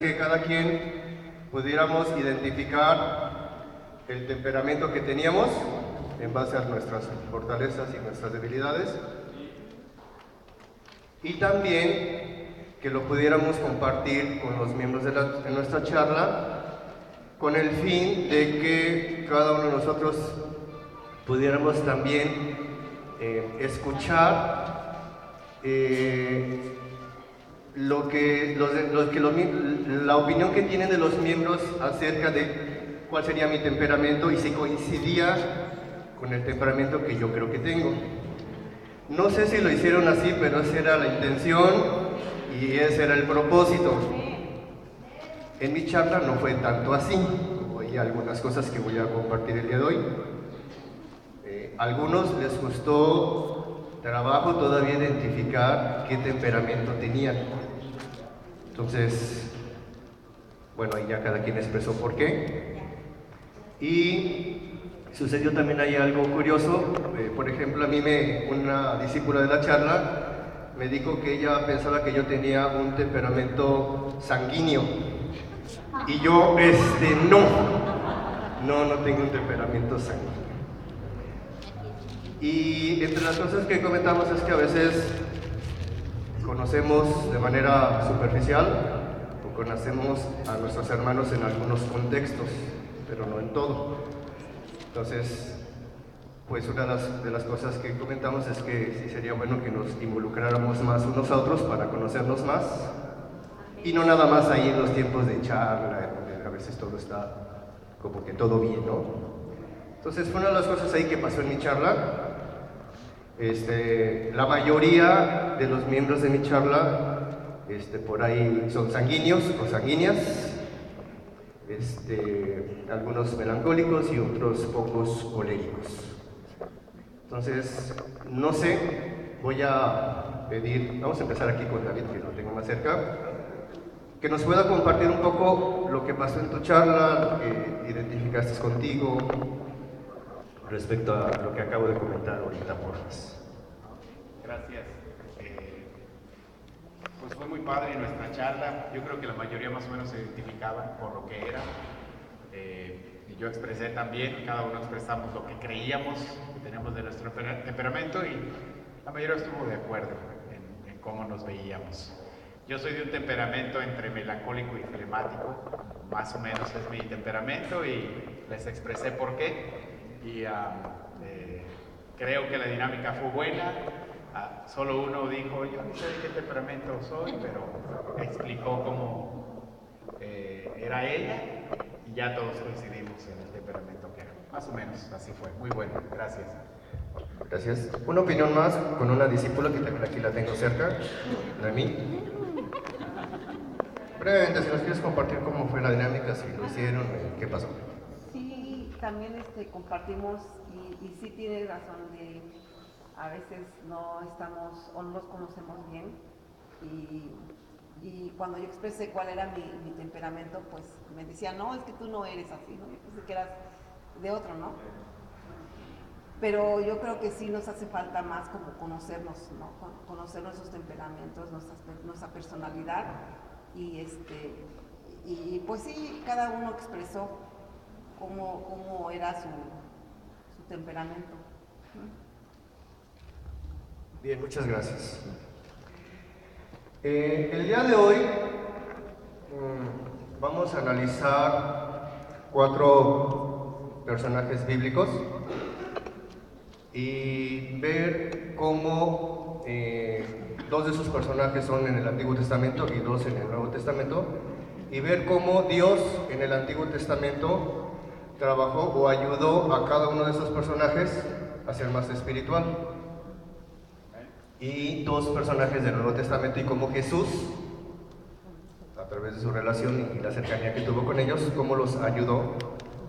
Que cada quien pudiéramos identificar el temperamento que teníamos en base a nuestras fortalezas y nuestras debilidades, y también que lo pudiéramos compartir con los miembros de nuestra charla, con el fin de que cada uno de nosotros pudiéramos también escuchar la opinión que tienen de los miembros acerca de cuál sería mi temperamento y si coincidía con el temperamento que yo creo que tengo. No sé si lo hicieron así, pero esa era la intención y ese era el propósito. En mi charla no fue tanto así. Hay algunas cosas que voy a compartir el día de hoy. A algunos les costó trabajo todavía identificar qué temperamento tenían. Entonces, bueno, ahí ya cada quien expresó por qué. Y sucedió también ahí algo curioso. Por ejemplo, a mí una discípula de la charla me dijo que ella pensaba que yo tenía un temperamento sanguíneo. Y yo, no tengo un temperamento sanguíneo. Y entre las cosas que comentamos es que a veces conocemos de manera superficial o conocemos a nuestros hermanos en algunos contextos, pero no en todo. Entonces, pues una de las cosas que comentamos es que sí sería bueno que nos involucráramos más unos a otros para conocernos más y no nada más ahí en los tiempos de charla, donde a veces todo está como que todo bien, ¿no? Entonces fue una de las cosas ahí que pasó en mi charla. La mayoría de los miembros de mi charla por ahí son sanguíneos o sanguíneas, algunos melancólicos y otros pocos coléricos. Entonces, no sé, voy a pedir, vamos a empezar aquí con David, que lo tengo más cerca, que nos pueda compartir un poco lo que pasó en tu charla, lo que identificaste contigo, respecto a lo que acabo de comentar ahorita, Porras. Gracias. Pues fue muy padre nuestra charla. Yo creo que la mayoría más o menos se identificaban por lo que era. Y yo expresé también, cada uno expresamos lo que creíamos que teníamos de nuestro temperamento y la mayoría estuvo de acuerdo en cómo nos veíamos. Yo soy de un temperamento entre melancólico y flemático, más o menos es mi temperamento y les expresé por qué. Y creo que la dinámica fue buena. Solo uno dijo, yo no sé de qué temperamento soy, pero explicó cómo era ella y ya todos coincidimos en el temperamento que era. Más o menos así fue. Muy bueno, gracias. Gracias. Una opinión más con una discípula que también aquí la tengo cerca, de mí. Brevemente, si nos quieres compartir cómo fue la dinámica, si lo hicieron, qué pasó. Sí, también compartimos y sí tiene razón de a veces no estamos o no los conocemos bien y cuando yo expresé cuál era mi temperamento, pues me decían, no, es que tú no eres así, ¿no? Yo pensé que eras de otro, ¿no? Pero yo creo que sí nos hace falta más como conocernos, ¿no? Conocer nuestros temperamentos, nuestra personalidad y pues sí, cada uno expresó cómo era su temperamento. Bien, muchas gracias. El día de hoy vamos a analizar 4 personajes bíblicos y ver cómo 2 de esos personajes son en el Antiguo Testamento y 2 en el Nuevo Testamento, y ver cómo Dios en el Antiguo Testamento trabajó o ayudó a cada uno de esos personajes a ser más espiritual. Y 2 personajes del Nuevo Testamento y cómo Jesús, a través de su relación y la cercanía que tuvo con ellos, cómo los ayudó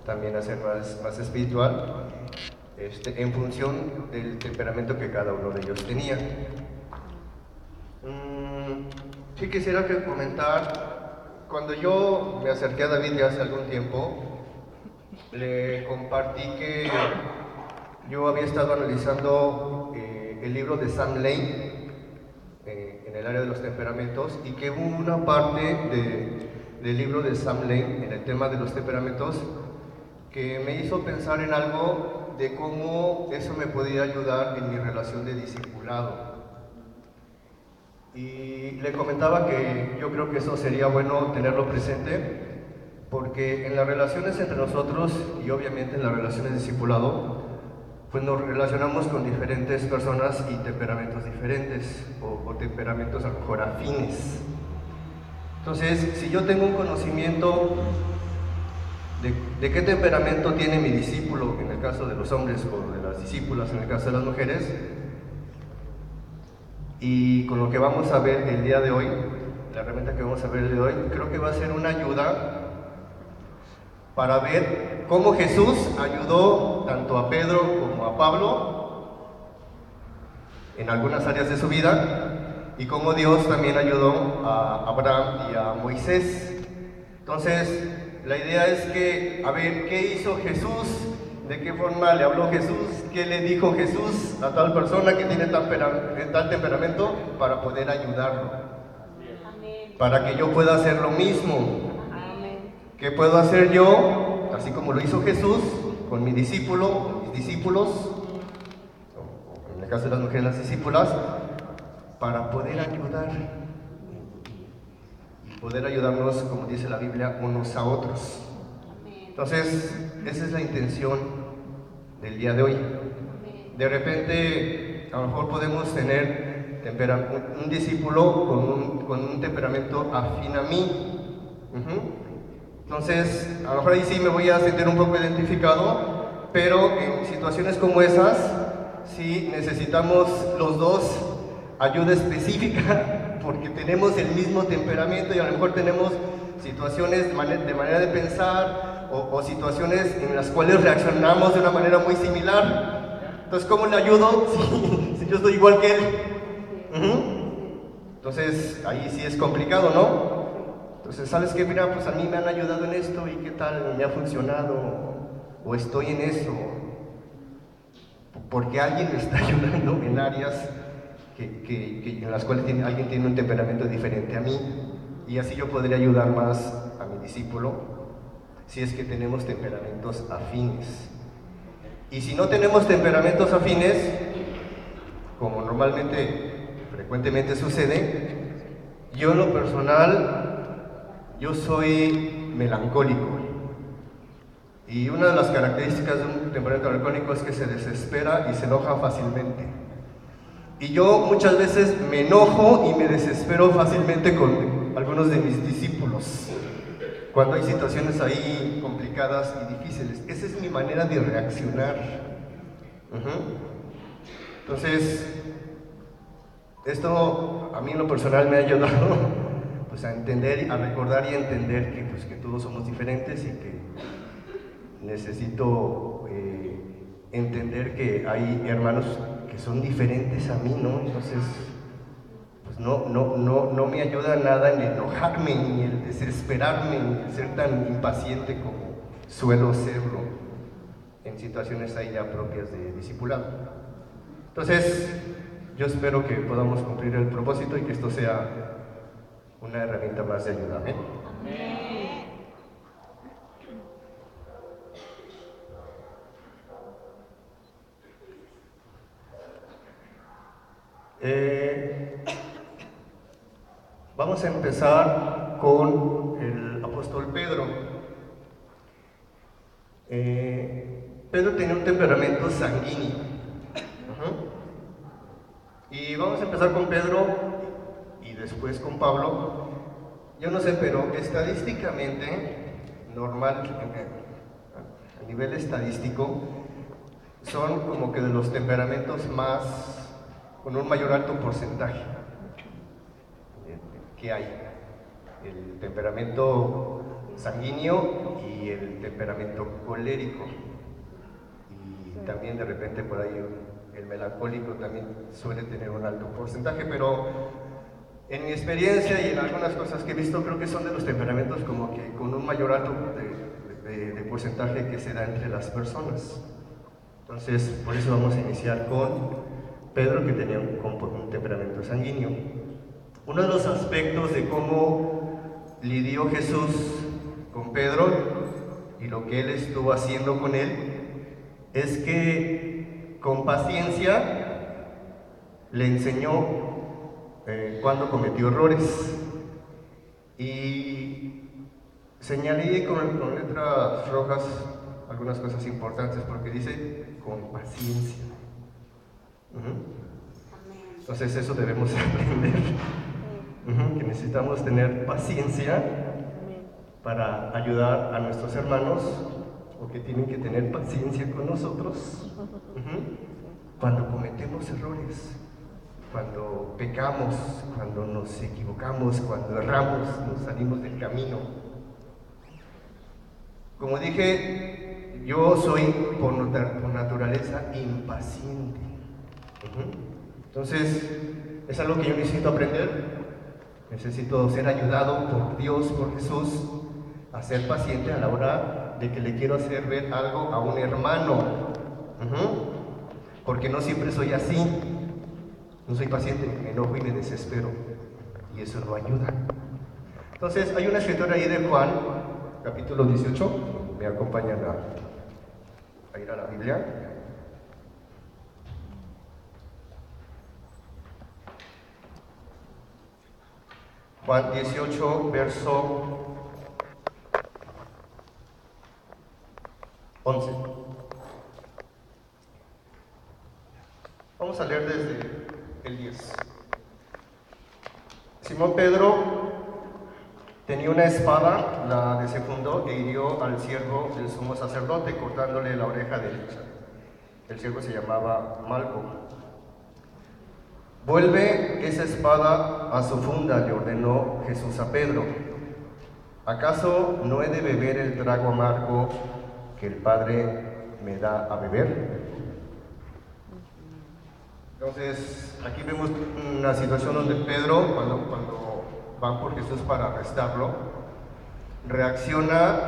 también a ser más espiritual, en función del temperamento que cada uno de ellos tenía. Sí quisiera comentar, cuando yo me acerqué a David ya hace algún tiempo, le compartí que yo había estado analizando el libro de Sam Lane en el área de los temperamentos y que hubo una parte del libro de Sam Lane en el tema de los temperamentos, que me hizo pensar en algo de cómo eso me podía ayudar en mi relación de discipulado. Y le comentaba que yo creo que eso sería bueno tenerlo presente, porque en las relaciones entre nosotros y obviamente en las relaciones de discipulado, pues nos relacionamos con diferentes personas y temperamentos diferentes, o temperamentos a lo mejor afines. Entonces, si yo tengo un conocimiento de qué temperamento tiene mi discípulo, en el caso de los hombres, o de las discípulas, en el caso de las mujeres, y con lo que vamos a ver el día de hoy, la herramienta que vamos a ver el día de hoy, creo que va a ser una ayuda para ver cómo Jesús ayudó tanto a Pedro como a Pablo en algunas áreas de su vida, y cómo Dios también ayudó a Abraham y a Moisés. Entonces, la idea es que, a ver, ¿qué hizo Jesús? ¿De qué forma le habló Jesús? ¿Qué le dijo Jesús a tal persona que tiene tal temperamento para poder ayudarlo? Amén. Para que yo pueda hacer lo mismo. Amén. ¿Qué puedo hacer yo, así como lo hizo Jesús, con mi discípulo, mis discípulos, en el caso de las mujeres, las discípulas, para poder ayudar? Y poder ayudarnos, como dice la Biblia, unos a otros. Entonces, esa es la intención del día de hoy. De repente, a lo mejor podemos tener un discípulo con un temperamento afín a mí. Entonces, a lo mejor ahí sí me voy a sentir un poco identificado, pero en situaciones como esas, sí necesitamos los dos ayuda específica, porque tenemos el mismo temperamento y a lo mejor tenemos situaciones de manera de pensar, o situaciones en las cuales reaccionamos de una manera muy similar. Entonces, ¿cómo le ayudo si yo estoy igual que él? Entonces, ahí sí es complicado, ¿no? Entonces, ¿sabes qué? Mira, pues a mí me han ayudado en esto y qué tal me ha funcionado, o estoy en eso, porque alguien me está ayudando en áreas en las cuales alguien tiene un temperamento diferente a mí, y así yo podría ayudar más a mi discípulo, si es que tenemos temperamentos afines. Y si no tenemos temperamentos afines, como frecuentemente sucede, yo en lo personal, yo soy melancólico. Y una de las características de un temperamento melancólico es que se desespera y se enoja fácilmente. Y yo muchas veces me enojo y me desespero fácilmente con algunos de mis discípulos, cuando hay situaciones ahí complicadas y difíciles. Esa es mi manera de reaccionar. Entonces, esto a mí en lo personal me ha ayudado pues a entender, a recordar y a entender que todos somos diferentes, y que necesito entender que hay hermanos que son diferentes a mí, ¿no? Entonces, pues no me ayuda nada el enojarme, ni el desesperarme, ni el ser tan impaciente como suelo serlo en situaciones ahí ya propias de discipulado. Entonces, yo espero que podamos cumplir el propósito y que esto sea una herramienta más de ayuda. ¿Amén? Vamos a empezar con el apóstol Pedro. Pedro tenía un temperamento sanguíneo. Y vamos a empezar con Pedro y después con Pablo. Yo no sé, pero estadísticamente, a nivel estadístico, son como que de los temperamentos con un mayor alto porcentaje que hay. El temperamento sanguíneo y el temperamento colérico. Y también de repente por ahí el melancólico también suele tener un alto porcentaje, pero en mi experiencia y en algunas cosas que he visto, creo que son de los temperamentos como que con un mayor alto de porcentaje que se da entre las personas. Entonces, por eso vamos a iniciar con Pedro, que tenía un temperamento sanguíneo. Uno de los aspectos de cómo lidió Jesús con Pedro y lo que él estuvo haciendo con él es que con paciencia le enseñó cuando cometió errores. Y señalé con letras rojas algunas cosas importantes porque dice con paciencia. Entonces eso debemos aprender, que necesitamos tener paciencia para ayudar a nuestros hermanos, o que tienen que tener paciencia con nosotros cuando cometemos errores, cuando pecamos, cuando nos equivocamos, cuando erramos, nos salimos del camino. Como dije, yo soy por naturaleza impaciente. Entonces, es algo que yo necesito aprender. Necesito ser ayudado por Dios, por Jesús, a ser paciente a la hora de que le quiero hacer ver algo a un hermano. Porque no siempre soy así. No soy paciente, me enojo y me desespero. Y eso no ayuda. Entonces, hay una escritura ahí de Juan, capítulo 18. Me acompañan a ir a la Biblia. Juan 18, verso 11. Vamos a leer desde el 10. Simón Pedro tenía una espada, la desenfundó e hirió al siervo del sumo sacerdote, cortándole la oreja derecha. El siervo se llamaba Malco. Vuelve esa espada a su funda, le ordenó Jesús a Pedro. ¿Acaso no he de beber el trago amargo que el Padre me da a beber? Entonces, aquí vemos una situación donde Pedro, cuando van por Jesús para arrestarlo, reacciona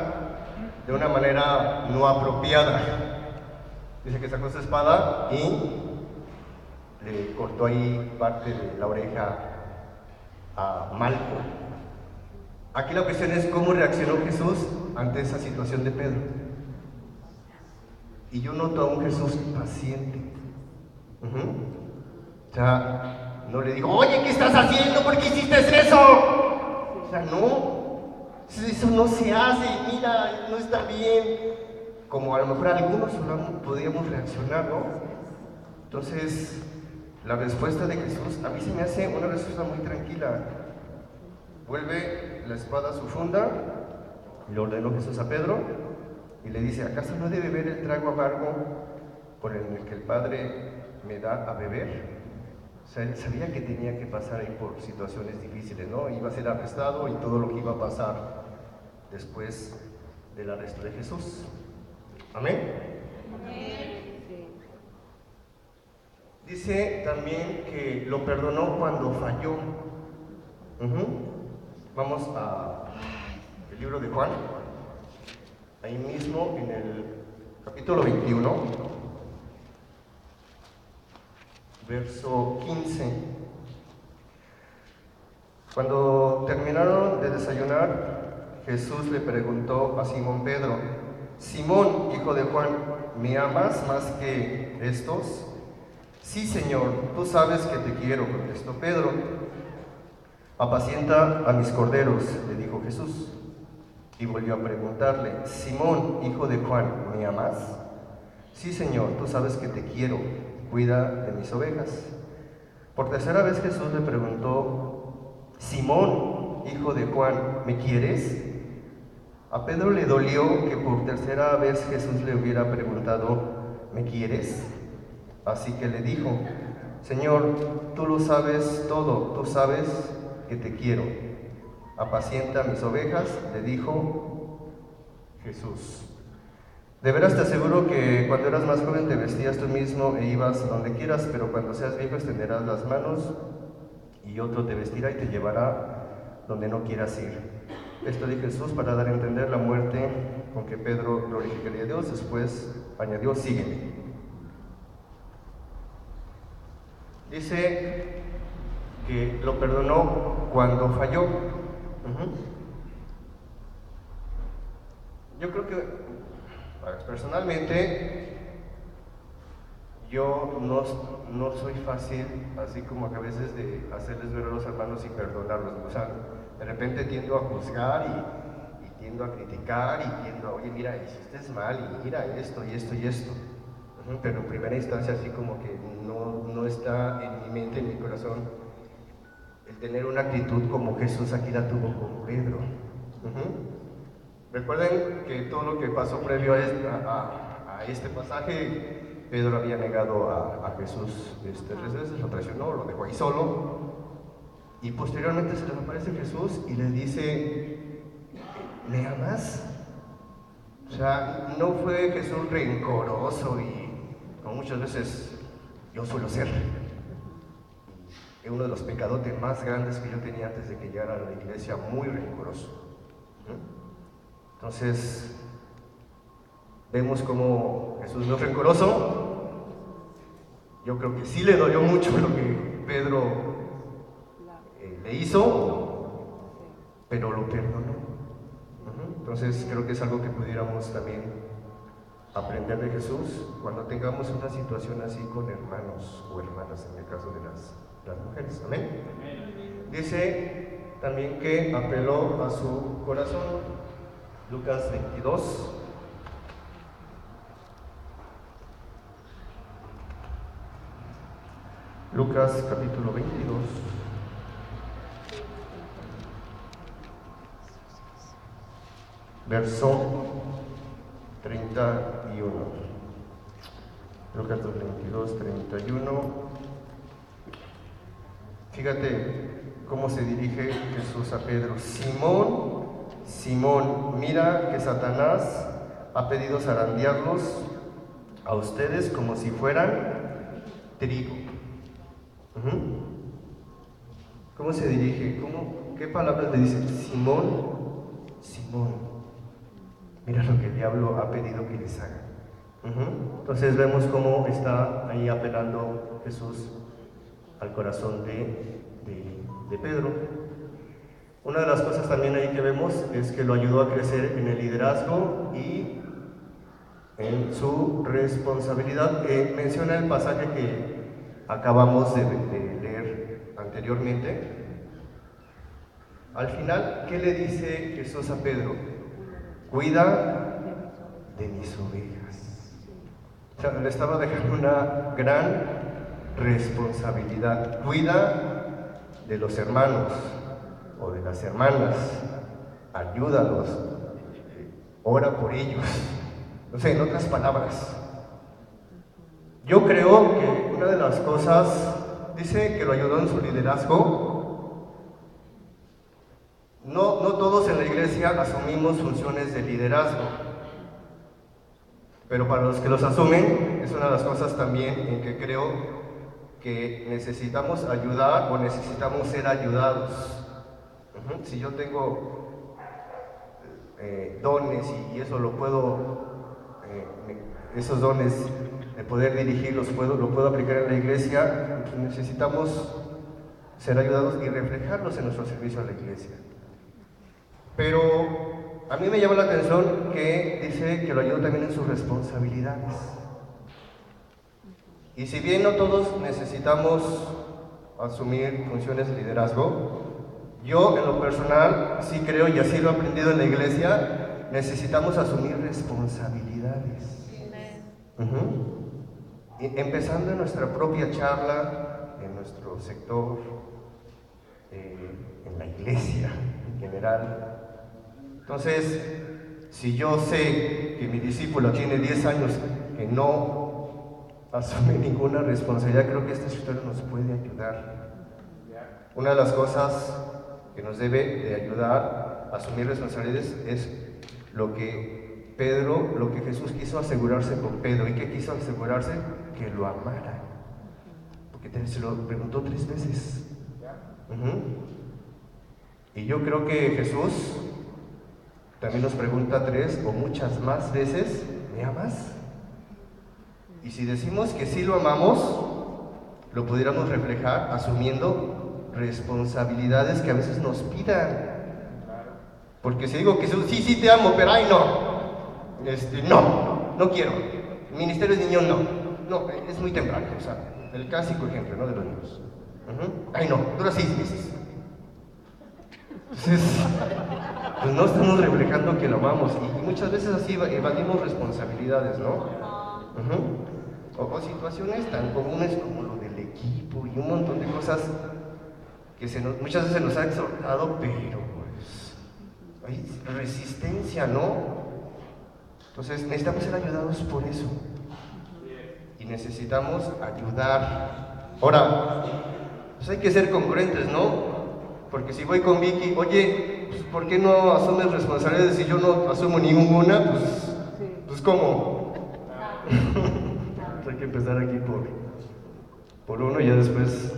de una manera no apropiada. Dice que sacó su espada y le cortó ahí parte de la oreja a Malco. Aquí la cuestión es cómo reaccionó Jesús ante esa situación de Pedro. Y yo noto a un Jesús paciente. O sea, no le digo, oye, ¿qué estás haciendo? ¿Por qué hiciste eso? O sea, no, eso no se hace, mira, no está bien. Como a lo mejor algunos podríamos reaccionar, ¿no? Entonces, la respuesta de Jesús, a mí se me hace una respuesta muy tranquila. Vuelve la espada a su funda, le ordenó Jesús a Pedro, y le dice, ¿acaso no he de beber el trago amargo por el que el Padre me da a beber? O sea, él sabía que tenía que pasar ahí por situaciones difíciles, ¿no? Iba a ser arrestado y todo lo que iba a pasar después del arresto de Jesús. ¿Amén? Amén. Dice también que lo perdonó cuando falló. Vamos al libro de Juan, ahí mismo en el capítulo 21, verso 15. Cuando terminaron de desayunar, Jesús le preguntó a Simón Pedro, Simón, hijo de Juan, ¿me amas más que estos? Sí, Señor, tú sabes que te quiero, contestó Pedro. Apacienta a mis corderos, le dijo Jesús. Y volvió a preguntarle, Simón, hijo de Juan, ¿me amas? Sí, Señor, tú sabes que te quiero, cuida de mis ovejas. Por tercera vez Jesús le preguntó, Simón, hijo de Juan, ¿me quieres? A Pedro le dolió que por tercera vez Jesús le hubiera preguntado, ¿me quieres? Así que le dijo, Señor, tú lo sabes todo, tú sabes que te quiero. Apacienta mis ovejas, le dijo Jesús. De veras te aseguro que cuando eras más joven te vestías tú mismo e ibas a donde quieras, pero cuando seas viejo extenderás las manos y otro te vestirá y te llevará donde no quieras ir. Esto dijo Jesús para dar a entender la muerte con que Pedro glorificaría a Dios. Después añadió, sígueme. Dice que lo perdonó cuando falló. yo creo que personalmente yo no soy fácil, así como que a veces de hacerles ver a los hermanos y perdonarlos. O sea, de repente tiendo a juzgar y tiendo a criticar y tiendo a, oye, mira, hiciste mal y mira esto y esto y esto. Pero en primera instancia así como que no está en mi mente, en mi corazón, el tener una actitud como Jesús aquí la tuvo con Pedro. Recuerden que todo lo que pasó previo a este pasaje, Pedro había negado a Jesús 3 veces, lo traicionó, lo dejó ahí solo, y posteriormente se le aparece Jesús y le dice, ¿me amas? O sea, no fue Jesús rencoroso y como muchas veces yo suelo ser. Es uno de los pecadotes más grandes que yo tenía antes de que llegara a la iglesia, muy rencoroso. Entonces, vemos como Jesús no es rencoroso. Yo creo que sí le dolió mucho lo que Pedro le hizo, pero lo perdonó. Entonces, creo que es algo que pudiéramos también aprender de Jesús cuando tengamos una situación así con hermanos o hermanas, en el caso de las mujeres. Amén. Dice también que apeló a su corazón. Lucas 22. Lucas capítulo 22. Verso 31. Lucas 22, 31. Fíjate cómo se dirige Jesús a Pedro. Simón, Simón, mira que Satanás ha pedido zarandearlos a ustedes como si fueran trigo. ¿Cómo se dirige? ¿Qué palabras le dice? Simón, Simón. Mira lo que el diablo ha pedido que les haga. Entonces vemos cómo está ahí apelando Jesús al corazón de Pedro. Una de las cosas también ahí que vemos es que lo ayudó a crecer en el liderazgo y en su responsabilidad. Menciona el pasaje que acabamos de leer anteriormente. Al final, ¿qué le dice Jesús a Pedro? Cuida de mis ovejas. O sea, le estaba dejando una gran responsabilidad. Cuida de los hermanos o de las hermanas. Ayúdalos. Ora por ellos. No sé, en otras palabras. Yo creo que una de las cosas, dice que lo ayudó en su liderazgo. No todos en la iglesia asumimos funciones de liderazgo, pero para los que los asumen, es una de las cosas también en que creo que necesitamos ayudar o necesitamos ser ayudados. Si yo tengo dones y eso lo puedo, esos dones de poder dirigirlos, lo puedo aplicar en la iglesia, pues necesitamos ser ayudados y reflejarlos en nuestro servicio a la iglesia. Pero a mí me llama la atención que dice que lo ayudó también en sus responsabilidades. Y si bien no todos necesitamos asumir funciones de liderazgo, yo en lo personal sí creo, y así lo he aprendido en la iglesia, necesitamos asumir responsabilidades. Y empezando en nuestra propia charla, en nuestro sector, en la iglesia en general. Entonces, si yo sé que mi discípulo tiene 10 años que no asume ninguna responsabilidad, creo que esta historia nos puede ayudar. Una de las cosas que nos debe de ayudar a asumir responsabilidades es lo que Jesús quiso asegurarse con Pedro. ¿Y qué quiso asegurarse? Que lo amara. Porque se lo preguntó 3 veces. Y yo creo que Jesús también nos pregunta 3 o muchas más veces, ¿me amas? Y si decimos que sí lo amamos, lo pudiéramos reflejar asumiendo responsabilidades que a veces nos pidan. Porque si digo que sí te amo, pero ay no, No quiero. El ministerio de niños no, es muy temprano, o sea, el clásico ejemplo, ¿no? De los niños. Ay, no, dura 6 meses. Entonces, pues no estamos reflejando que lo amamos y muchas veces así evadimos responsabilidades, ¿no? O situaciones tan comunes como lo del equipo y un montón de cosas que muchas veces nos ha exhortado, pero pues hay resistencia, ¿no? Entonces necesitamos ser ayudados por eso y necesitamos ayudar. Ahora, pues hay que ser congruentes, ¿no? Porque si voy con Vicky, oye, pues ¿por qué no asumes responsabilidades si yo no asumo ninguna? Pues ¿cómo? Hay que empezar aquí por uno y ya después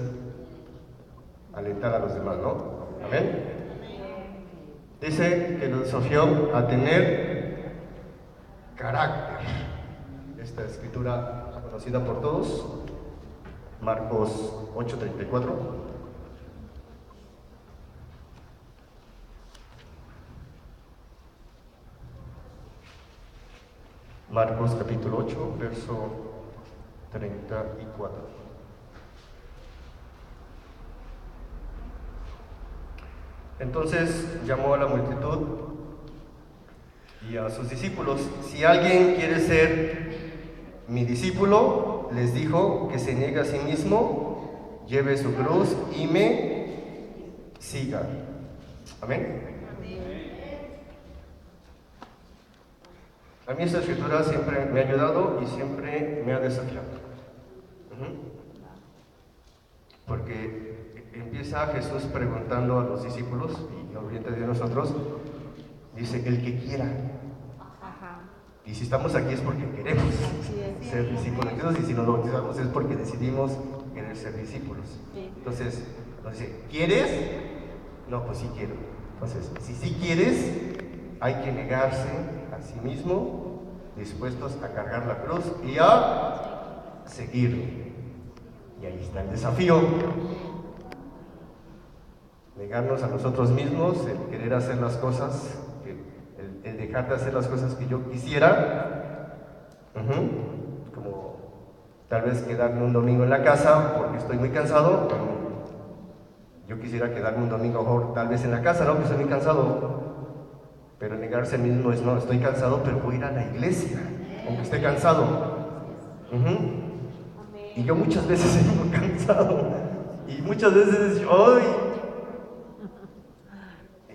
alentar a los demás, ¿no? Amén. Dice que nos desafió a tener carácter. Esta escritura conocida por todos, Marcos 8:34. Marcos capítulo 8, verso 34. Entonces llamó a la multitud y a sus discípulos: si alguien quiere ser mi discípulo, les dijo, que se niegue a sí mismo, lleve su cruz y me siga. Amén. A mí esta escritura siempre me ha ayudado y siempre me ha desafiado. Porque empieza Jesús preguntando a los discípulos, y ahorita de nosotros, dice, el que quiera. Y si estamos aquí es porque queremos ser discípulos. Y si nos bautizamos es porque decidimos querer ser discípulos. Entonces, nos dice, ¿quieres? No, pues sí quiero. Entonces, si sí quieres, hay que negarse a sí mismo, dispuestos a cargar la cruz y a seguirlo. Y ahí está el desafío. Negarnos a nosotros mismos, el querer hacer las cosas, el dejar de hacer las cosas que yo quisiera, como tal vez quedarme un domingo en la casa porque estoy muy cansado. Yo quisiera quedarme un domingo mejor tal vez en la casa, ¿no? Porque estoy muy cansado. Pero negarse a mí mismo es, no, estoy cansado, pero voy a ir a la iglesia, aunque esté cansado. Y yo muchas veces he ido cansado. Y muchas veces, ¡ay!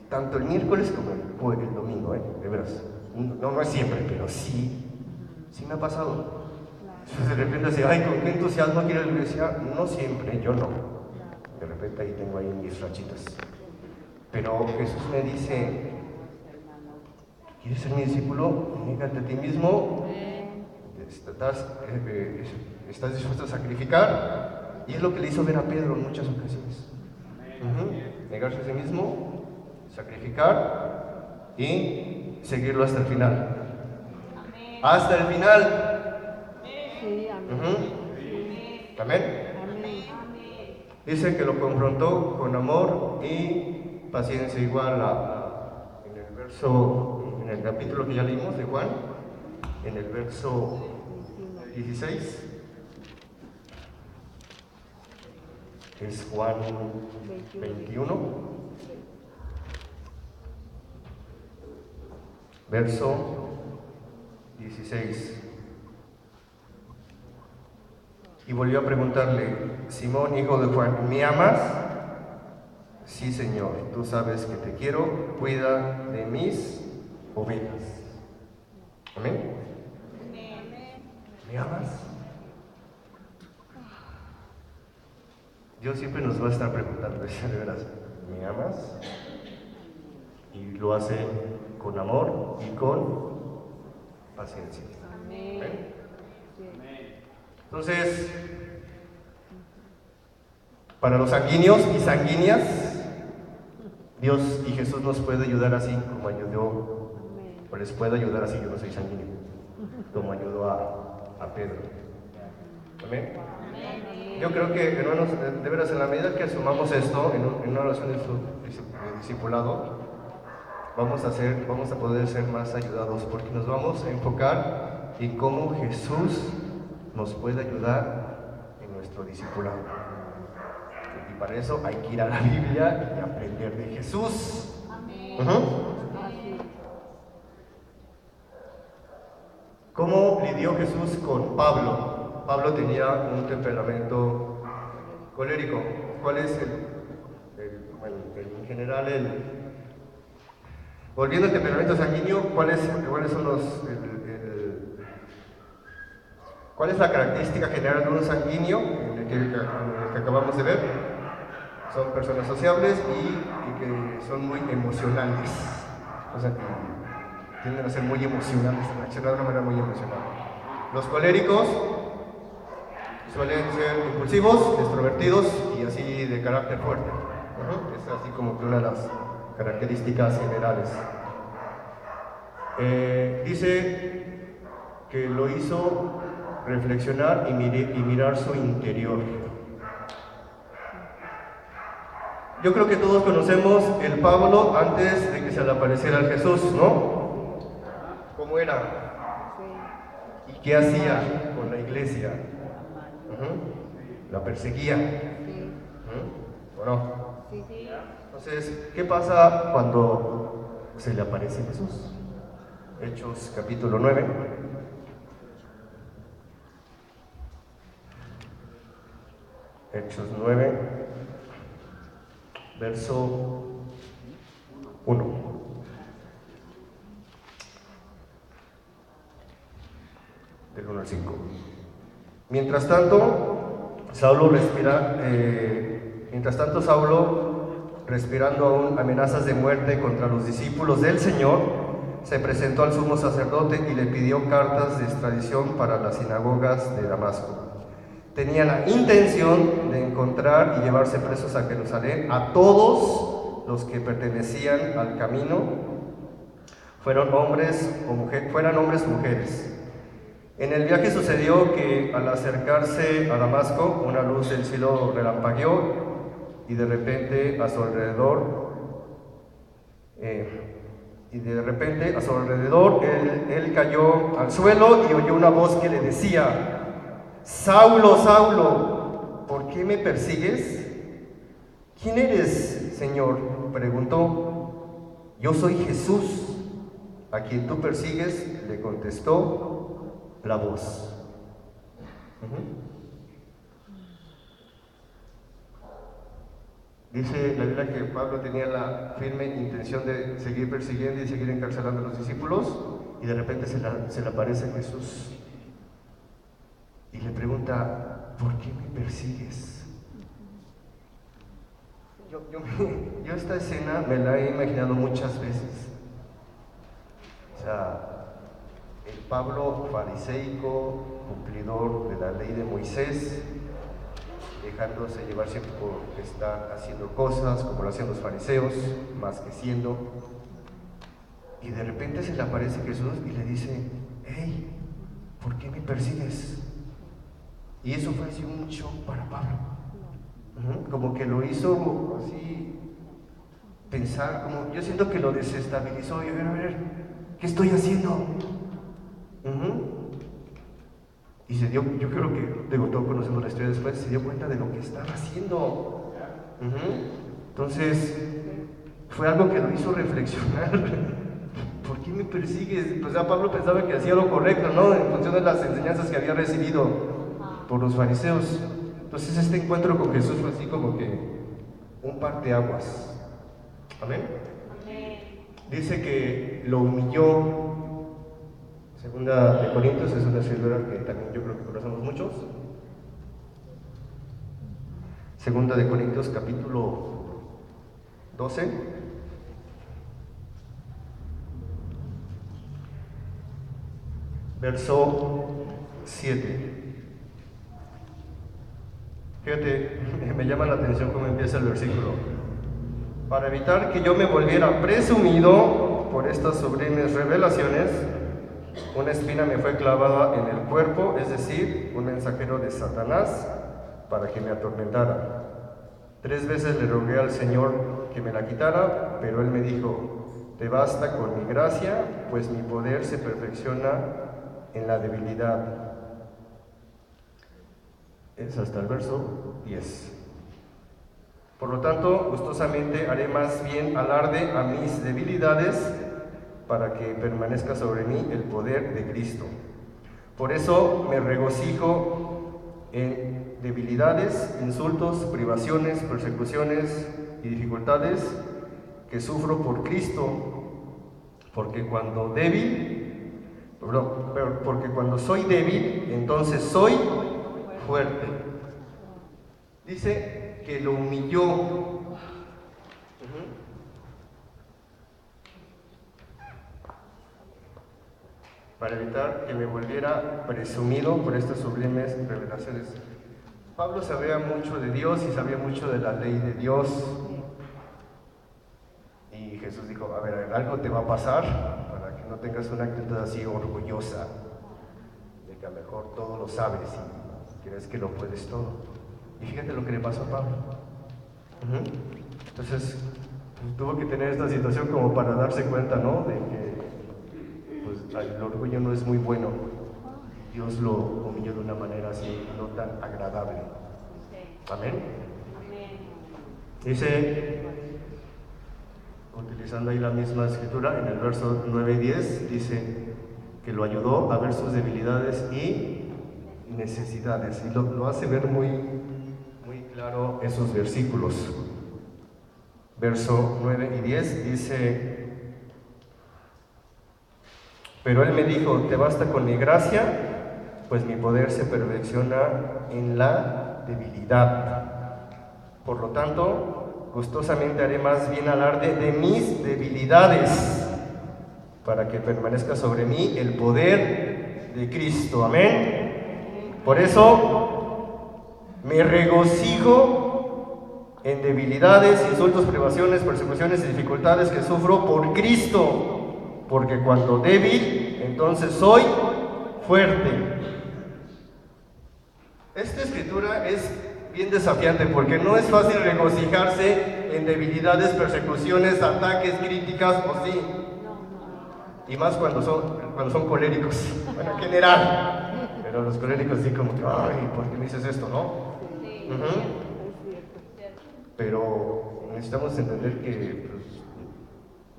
Tanto el miércoles como el domingo, de veras. No es siempre, pero sí me ha pasado. De repente así, ay, con qué entusiasmo quiero ir a la iglesia. No siempre, yo no. De repente ahí tengo ahí mis rachitas. Pero Jesús me dice, ¿quieres ser mi discípulo? Nígate a ti mismo. ¿Estás dispuesto a sacrificar? Y es lo que le hizo ver a Pedro en muchas ocasiones. Negarse a sí mismo, sacrificar y seguirlo hasta el final. Hasta el final. Amén. Dice que lo confrontó con amor y paciencia, igual en el capítulo que ya leímos de Juan, en el verso 16, es Juan 21, verso 16. Y volvió a preguntarle, Simón, hijo de Juan, ¿me amas? Sí, Señor, tú sabes que te quiero, cuida de mis ovejas. Amén. ¿Me amas? Dios siempre nos va a estar preguntando, de veras, ¿me amas? Y lo hace con amor y con paciencia. Amén. Entonces, para los sanguíneos y sanguíneas, Dios y Jesús nos puede ayudar así como ayudó, o les puede ayudar así, yo no soy sanguíneo, como ayudó a Pedro. Amén. Yo creo que, hermanos, de veras, en la medida que asumamos esto en una oración de discipulado, vamos a poder ser más ayudados, porque nos vamos a enfocar en cómo Jesús nos puede ayudar en nuestro discipulado. Y para eso hay que ir a la Biblia y aprender de Jesús. ¿Cómo lidió Jesús con Pablo? Pablo tenía un temperamento colérico. ¿Cuál es en general volviendo al temperamento sanguíneo, cuál es la característica general de un sanguíneo en el que acabamos de ver? Son personas sociables y que son muy emocionales. O sea, que tienden a ser muy emocionales, a reaccionar de una manera muy emocional. Los coléricos suelen ser impulsivos, extrovertidos y así de carácter fuerte. Es así como que una de las características generales. Dice que lo hizo reflexionar y mirar su interior. Yo creo que todos conocemos el Pablo antes de que se le apareciera el Jesús, ¿no? ¿Cómo era? ¿Y qué hacía con la iglesia? La perseguía. ¿O no? Entonces, ¿qué pasa cuando se le aparece Jesús? Hechos capítulo 9. Hechos 9, verso 1. Del 1 al 5. Mientras tanto, Saulo, respirando aún amenazas de muerte contra los discípulos del Señor, se presentó al sumo sacerdote y le pidió cartas de extradición para las sinagogas de Damasco. Tenía la intención de encontrar y llevarse presos a Jerusalén a todos los que pertenecían al camino, fueran hombres o mujeres. En el viaje sucedió que al acercarse a Damasco, una luz del cielo relampagueó y de repente a su alrededor, él cayó al suelo y oyó una voz que le decía: Saulo, Saulo, ¿por qué me persigues? ¿Quién eres, Señor?, preguntó. Yo soy Jesús, a quien tú persigues, le contestó la voz. Dice la Biblia que Pablo tenía la firme intención de seguir persiguiendo y seguir encarcelando a los discípulos, y de repente se le aparece Jesús y le pregunta: ¿por qué me persigues? Yo esta escena me la he imaginado muchas veces. O sea, el Pablo fariseico, cumplidor de la ley de Moisés, dejándose llevar siempre por estar haciendo cosas como lo hacían los fariseos, más que siendo. Y de repente se le aparece Jesús y le dice: hey, ¿por qué me persigues? Y eso fue así un shock para Pablo. Como que lo hizo así pensar, como yo siento que lo desestabilizó. Y a ver, ¿qué estoy haciendo? Y se dio, yo creo que, todos conocemos la historia después, se dio cuenta de lo que estaba haciendo. Entonces, fue algo que lo hizo reflexionar. ¿Por qué me persigues? Pues ya Pablo pensaba que hacía lo correcto, ¿no? En función de las enseñanzas que había recibido por los fariseos. Entonces este encuentro con Jesús fue así como que un parteaguas. ¿Amén? Dice que lo humilló. Segunda de Corintios es una escritura que también yo creo que conocemos muchos. Segunda de Corintios capítulo 12. Verso 7. Fíjate, me llama la atención cómo empieza el versículo. Para evitar que yo me volviera presumido por estas sublimes revelaciones, una espina me fue clavada en el cuerpo, es decir, un mensajero de Satanás, para que me atormentara. 3 veces le rogué al Señor que me la quitara, pero Él me dijo: te basta con mi gracia, pues mi poder se perfecciona en la debilidad. Es hasta el verso 10. Por lo tanto, gustosamente haré más bien alarde a mis debilidades para que permanezca sobre mí el poder de Cristo. Por eso me regocijo en debilidades, insultos, privaciones, persecuciones y dificultades que sufro por Cristo, porque cuando soy débil, entonces soy fuerte. Dice que lo humilló. Para evitar que me volviera presumido por estas sublimes revelaciones. Pablo sabía mucho de Dios y sabía mucho de la ley de Dios. Y Jesús dijo, a ver, algo te va a pasar para que no tengas una actitud así orgullosa, de que a lo mejor todo lo sabes y crees que lo puedes todo. Y fíjate lo que le pasó a Pablo. Entonces, pues, tuvo que tener esta situación como para darse cuenta, ¿no? De que pues, el orgullo no es muy bueno. Dios lo humilló de una manera así, no tan agradable. Amén. Dice, utilizando ahí la misma escritura, en el verso 9 y 10, dice que lo ayudó a ver sus debilidades y necesidades. Y lo hace ver muy claro esos versículos. Verso 9 y 10 dice, pero él me dijo, te basta con mi gracia, pues mi poder se perfecciona en la debilidad. Por lo tanto, gustosamente haré más bien alarde de mis debilidades, para que permanezca sobre mí el poder de Cristo. Amén. Por eso me regocijo en debilidades, insultos, privaciones, persecuciones y dificultades que sufro por Cristo, porque cuando débil, entonces soy fuerte. Esta escritura es bien desafiante porque no es fácil regocijarse en debilidades, persecuciones, ataques, críticas, o sí. Y más cuando son coléricos, bueno, en general. Pero los coléricos sí como que, ay, ¿por qué me dices esto, no? Pero necesitamos entender que pues,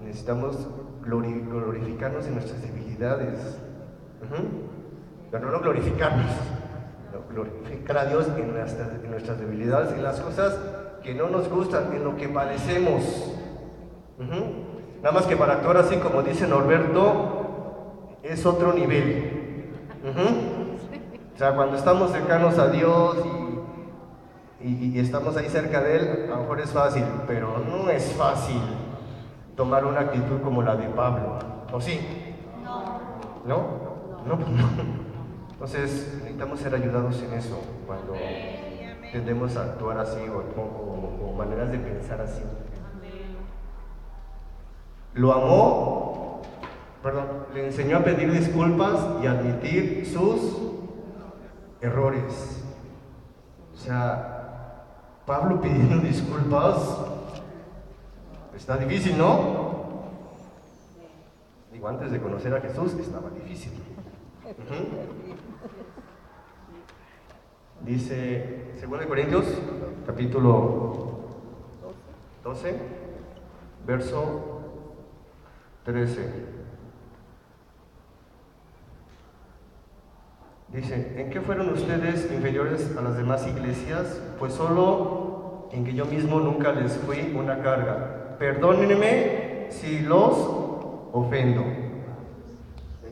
necesitamos glorificarnos en nuestras debilidades. Pero no glorificarnos, glorificar a Dios en nuestras debilidades, en las cosas que no nos gustan, en lo que padecemos. Nada más que para actuar así, como dice Norberto, es otro nivel. O sea, cuando estamos cercanos a Dios y estamos ahí cerca de Él, a lo mejor es fácil, pero no es fácil tomar una actitud como la de Pablo. ¿O sí? ¿No? Entonces, necesitamos ser ayudados en eso, cuando tendemos a actuar así o maneras de pensar así. Lo amó, le enseñó a pedir disculpas y a admitir sus errores. O sea, Pablo pidiendo disculpas, está difícil, ¿no? Digo, antes de conocer a Jesús estaba difícil. Dice 2 Corintios, capítulo 12, verso 13. Dice, ¿en qué fueron ustedes inferiores a las demás iglesias? Pues solo en que yo mismo nunca les fui una carga. Perdónenme si los ofendo.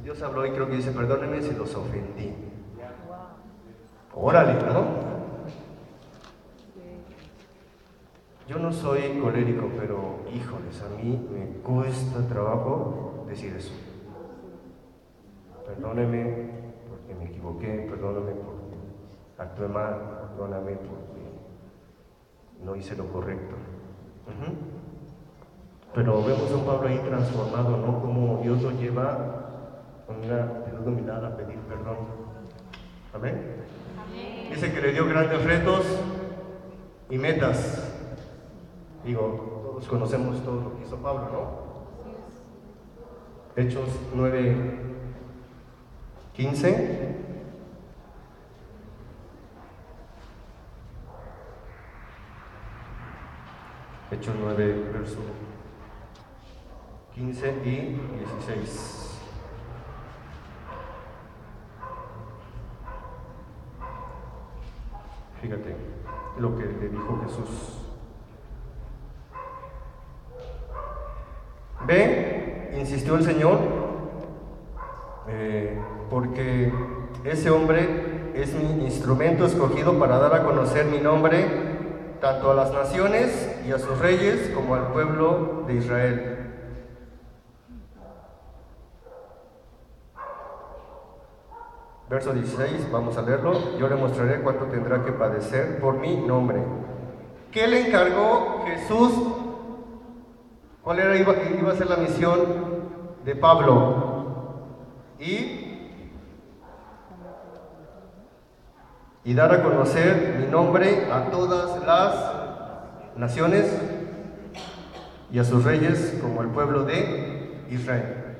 Dios habló y creo que dice, perdónenme si los ofendí. Órale, ¿no? Yo no soy colérico, pero híjoles, a mí me cuesta trabajo decir eso. Perdóneme porque me equivoqué, perdóname porque actué mal, perdóname porque no hice lo correcto. Pero vemos a un Pablo ahí transformado, ¿no? Como Dios lo lleva con una actitud de humildad a pedir perdón. Amén. Dice que le dio grandes retos y metas. Digo, todos conocemos todo lo que hizo Pablo, ¿no? Hechos 9, 15. Hechos 9, verso 15 y 16. Fíjate lo que le dijo Jesús. Ve, insistió el Señor, porque ese hombre es mi instrumento escogido para dar a conocer mi nombre tanto a las naciones y a sus reyes como al pueblo de Israel. Verso 16, vamos a leerlo. Yo le mostraré cuánto tendrá que padecer por mi nombre. ¿Qué le encargó Jesús? ¿Cuál iba a ser la misión de Pablo? Y dar a conocer mi nombre a todas las naciones y a sus reyes como el pueblo de Israel.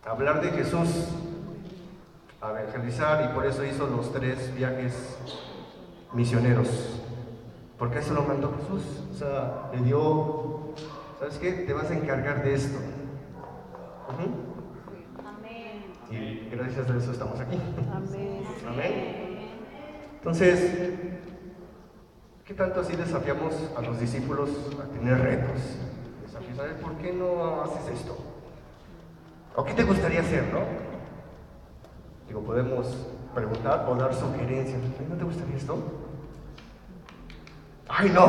Hablar de Jesús, evangelizar, y por eso hizo los 3 viajes misioneros. Porque eso lo mandó Jesús. O sea, le dio, ¿sabes qué? Te vas a encargar de esto. Y gracias a eso estamos aquí. Amén. Amén. Entonces, ¿qué tanto así desafiamos a los discípulos a tener retos? ¿Sabes por qué no haces esto? ¿O qué te gustaría hacer, no? Digo, podemos preguntar o dar sugerencias. ¿No te gustaría esto? ¡Ay, no!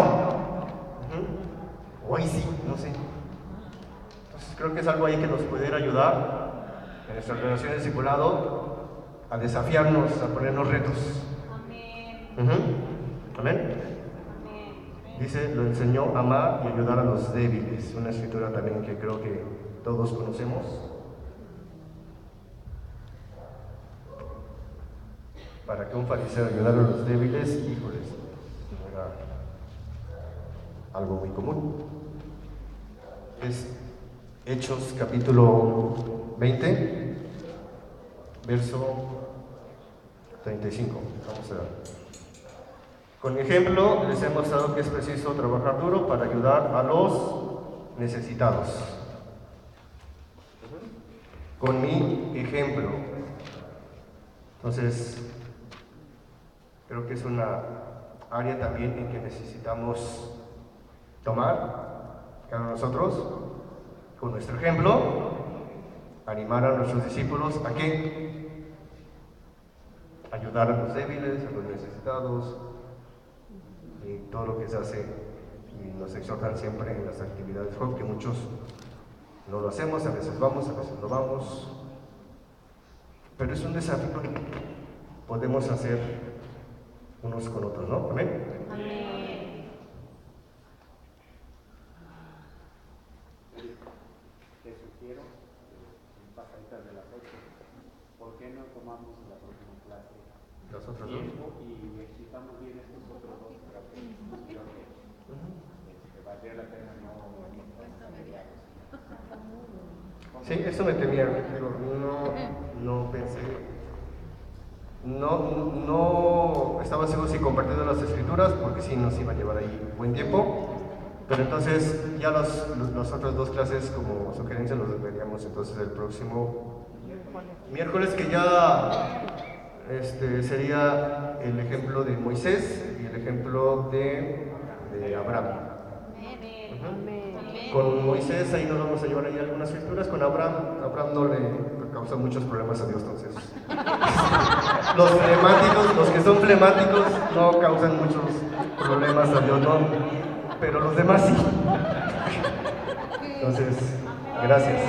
O ¡ay, sí! No sé. Entonces creo que es algo ahí que nos puede ayudar en nuestra relación de discipulado a desafiarnos, a ponernos retos. Amén. Amén. Dice, lo enseñó a amar y ayudar a los débiles. Una escritura también que creo que todos conocemos. Para que un fariseo ayudara a los débiles, híjoles, no era algo muy común. Es Hechos capítulo 20, verso 35. Vamos a ver. Con mi ejemplo les he mostrado que es preciso trabajar duro para ayudar a los necesitados. Con mi ejemplo. Entonces, creo que es una área también en que necesitamos tomar cada uno de nosotros, con nuestro ejemplo, animar a nuestros discípulos a qué? Ayudar a los débiles, a los necesitados, y todo lo que se hace, y nos exhortan siempre en las actividades joven, que muchos no lo hacemos, a veces vamos, a veces no vamos, pero es un desafío que podemos hacer unos con otros, ¿no? Amén. Amén. Te sugiero, en pasaditas de las 8, ¿por qué no tomamos la próxima clase Los otros tiempo y explicamos bien estos otros dos? Creo que valdría la pena no. Sí, eso me temía, pero no pensé. No estaba seguro si compartiendo las escrituras, porque sí nos iba a llevar ahí buen tiempo. Pero entonces ya las otras 2 clases como sugerencia los veríamos entonces el próximo miércoles, que ya sería el ejemplo de Moisés y el ejemplo de Abraham. Con Moisés ahí nos vamos a llevar ahí algunas escrituras. Con Abraham no le causa muchos problemas a Dios, entonces los flemáticos, los que son flemáticos no causan muchos problemas a Dios, no, pero los demás sí. Entonces, gracias.